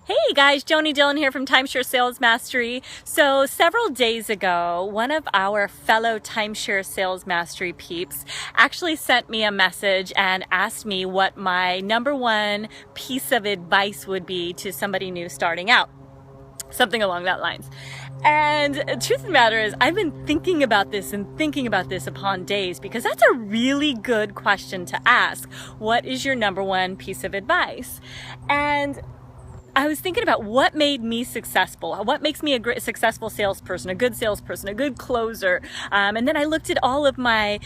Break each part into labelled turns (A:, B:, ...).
A: Hey guys, Joni Dillon here from Timeshare Sales Mastery. So several days ago, one of our fellow Timeshare Sales Mastery peeps actually sent me a message and asked me what my number one piece of advice would be to somebody new starting out. Something along that lines. And the truth of the matter is, I've been thinking about this upon days because that's a really good question to ask. What is your number one piece of advice? And I was thinking about what made me successful, what makes me a successful salesperson, a good closer. And then I looked at all of my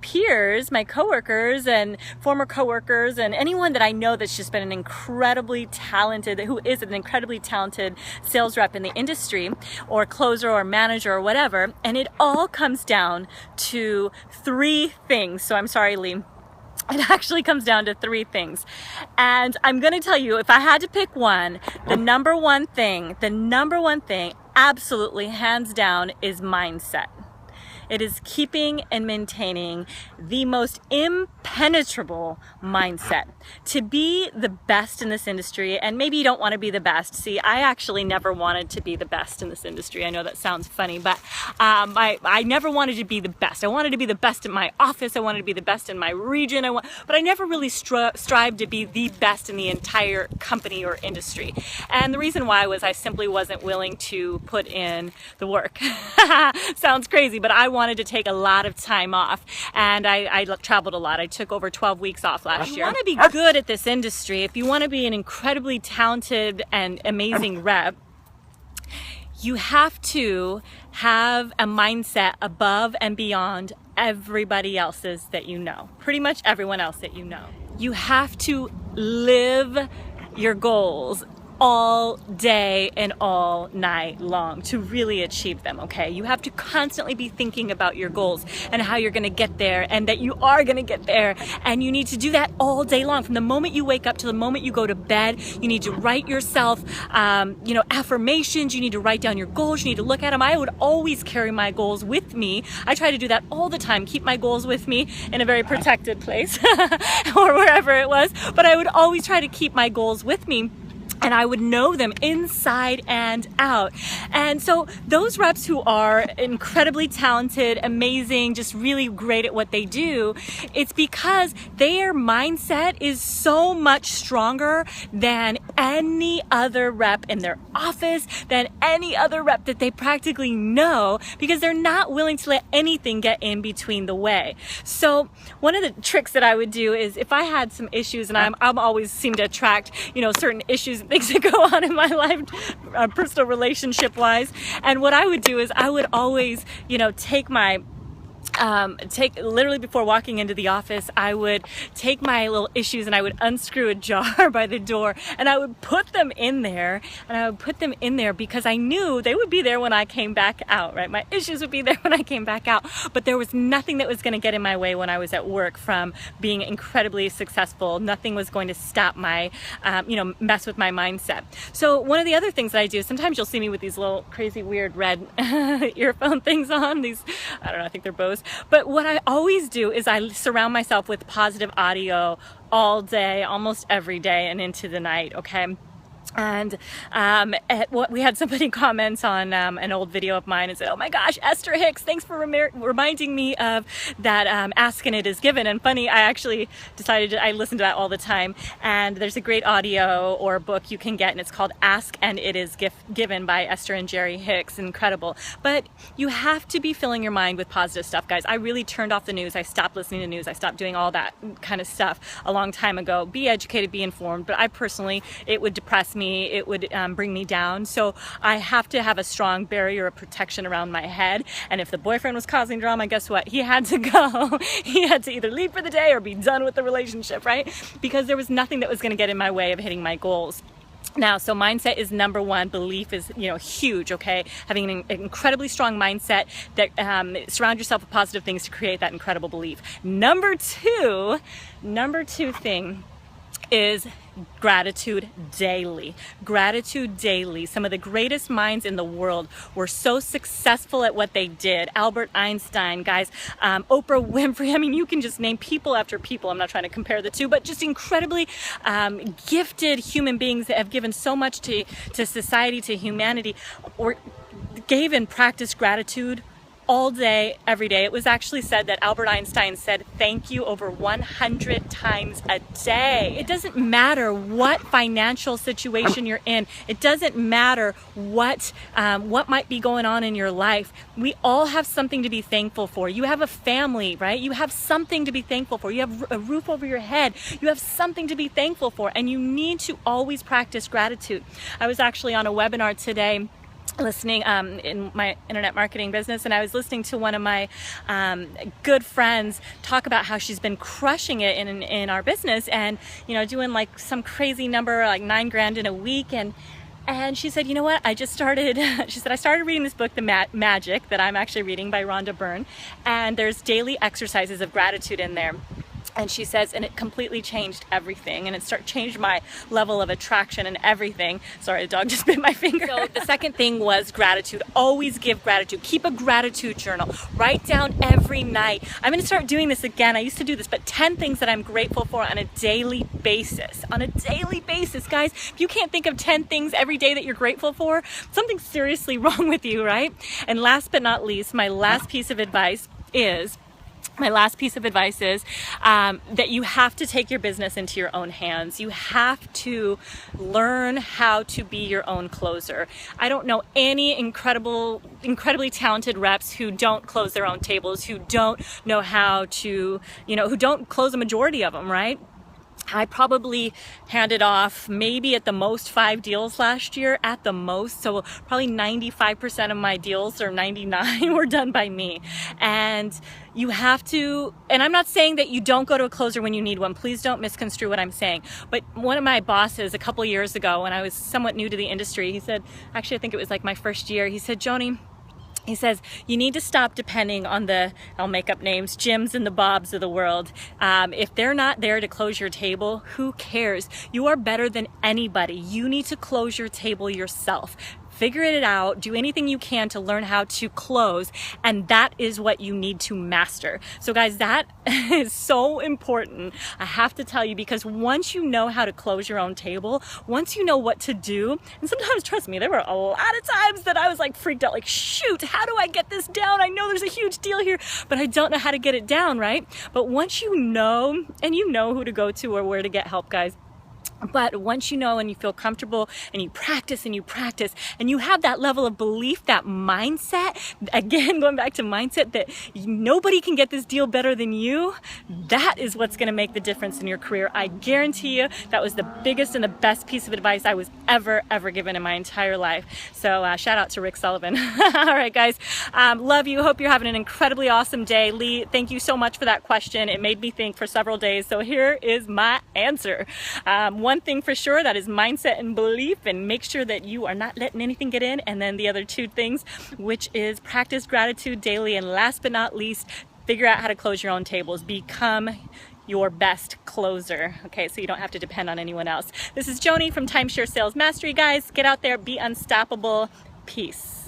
A: peers, my coworkers and former coworkers, and anyone that I know that's just been who is an incredibly talented sales rep in the industry, or closer or manager or whatever. And it all comes down to three things. So I'm sorry, Lee. It actually comes down to three things. And I'm going to tell you, if I had to pick one, the number one thing, absolutely hands down, is mindset. It is keeping and maintaining the most impenetrable mindset. To be the best in this industry, and maybe you don't want to be the best. See, I actually never wanted to be the best in this industry. I know that sounds funny, but I never wanted to be the best. I wanted to be the best in my office. I wanted to be the best in my region. But I never really strived to be the best in the entire company or industry. And the reason why was I simply wasn't willing to put in the work. Sounds crazy, but I wanted to take a lot of time off, and I traveled a lot. I took over 12 weeks off last year. If you want to be good at this industry, if you want to be an incredibly talented and amazing rep, you have to have a mindset above and beyond everybody else's that you know, pretty much everyone else that you know. You have to live your goals all day and all night long to really achieve them, okay? You have to constantly be thinking about your goals and how you're gonna get there, and that you are gonna get there, and you need to do that all day long. From the moment you wake up to the moment you go to bed, you need to write yourself affirmations, you need to write down your goals, you need to look at them. I would always carry my goals with me. I try to do that all the time, keep my goals with me in a very protected place or wherever it was, but I would always try to keep my goals with me. And I would know them inside and out. And so those reps who are incredibly talented, amazing, just really great at what they do, it's because their mindset is so much stronger than any other rep in their office, than any other rep that they practically know, because they're not willing to let anything get in between the way. So one of the tricks that I would do is, if I had some issues, and I'm always seem to attract, certain issues and things that go on in my life, personal relationship wise. And what I would do is I would always, literally before walking into the office, I would take my little issues and I would unscrew a jar by the door, and I would put them in there, because I knew they would be there when I came back out, right? My issues would be there when I came back out, but there was nothing that was going to get in my way when I was at work from being incredibly successful. Nothing was going to stop my, mess with my mindset. So one of the other things that I do, sometimes you'll see me with these little crazy weird red earphone things on, these, I don't know, I think they're Bose. But what I always do is I surround myself with positive audio all day, almost every day, and into the night, okay? And we had somebody comment on an old video of mine and said, "Oh my gosh, Esther Hicks, thanks for reminding me of that Ask and It Is Given." And funny, I actually I listen to that all the time, and there's a great audio or book you can get, and it's called Ask and It Is Given by Esther and Jerry Hicks. Incredible. But you have to be filling your mind with positive stuff, guys. I really turned off the news. I stopped listening to news. I stopped doing all that kind of stuff a long time ago. Be educated, be informed. But I personally, it would depress me. It would bring me down. So I have to have a strong barrier of protection around my head. And if the boyfriend was causing drama, guess what? He had to go. He had to either leave for the day or be done with the relationship, right? Because there was nothing that was going to get in my way of hitting my goals. Now, so mindset is number one. Belief is, huge, okay? Having an incredibly strong mindset that surround yourself with positive things to create that incredible belief. Number two thing is gratitude daily. Gratitude daily. Some of the greatest minds in the world were so successful at what they did. Albert Einstein, guys, Oprah Winfrey. I mean, you can just name people after people. I'm not trying to compare the two, but just incredibly gifted human beings that have given so much to society, to humanity, or gave and practiced gratitude all day, every day. It was actually said that Albert Einstein said thank you over 100 times a day. It doesn't matter what financial situation you're in. It doesn't matter what might be going on in your life. We all have something to be thankful for. You have a family, right? You have something to be thankful for. You have a roof over your head. You have something to be thankful for, and you need to always practice gratitude. I was actually on a webinar today listening in my internet marketing business, and I was listening to one of my good friends talk about how she's been crushing it in our business, and doing like some crazy number like $9 grand in a week, and she said, you know what, I started reading this book, The Magic, that I'm actually reading, by Rhonda Byrne, and there's daily exercises of gratitude in there. And she says, and it completely changed everything, and it changed my level of attraction and everything. Sorry, the dog just bit my finger. So the second thing was gratitude. Always give gratitude. Keep a gratitude journal. Write down every night. I'm going to start doing this again. I used to do this, but 10 things that I'm grateful for on a daily basis. On a daily basis, guys. If you can't think of 10 things every day that you're grateful for, something's seriously wrong with you, right? And last but not least, my last piece of advice is that you have to take your business into your own hands. You have to learn how to be your own closer. I don't know any incredibly talented reps who don't close their own tables, who don't know how to, who don't close a majority of them, right? I probably handed off maybe at the most 5 deals last year, at the most. So probably 95% of my deals, or 99, were done by me. And you have to, and I'm not saying that you don't go to a closer when you need one. Please don't misconstrue what I'm saying. But one of my bosses a couple of years ago, when I was somewhat new to the industry, he said, actually I think it was like my first year, he said, Joni, he says, you need to stop depending on I'll make up names, Jims and the Bobs of the world. If they're not there to close your table, who cares? You are better than anybody. You need to close your table yourself. Figure it out, do anything you can to learn how to close, and that is what you need to master. So guys, that is so important, I have to tell you, because once you know how to close your own table, once you know what to do, and sometimes, trust me, there were a lot of times that I was like freaked out, like, shoot, how do I get this down? I know there's a huge deal here, but I don't know how to get it down, right? But once you know, and you know who to go to or where to get help, guys, but once you know and you feel comfortable and you practice and you have that level of belief, that mindset, again, going back to mindset, that nobody can get this deal better than you, that is what's going to make the difference in your career. I guarantee you that was the biggest and the best piece of advice I was ever given in my entire life. So shout out to Rick Sullivan. All right, guys, love you. Hope you're having an incredibly awesome day. Lee, thank you so much for that question. It made me think for several days. So here is my answer. One thing for sure, that is mindset and belief, and make sure that you are not letting anything get in. And then the other 2 things, which is practice gratitude daily, and last but not least, figure out how to close your own tables. Become your best closer, okay, so you don't have to depend on anyone else. This is Joni from Timeshare Sales Mastery. Guys, get out there, be unstoppable. Peace.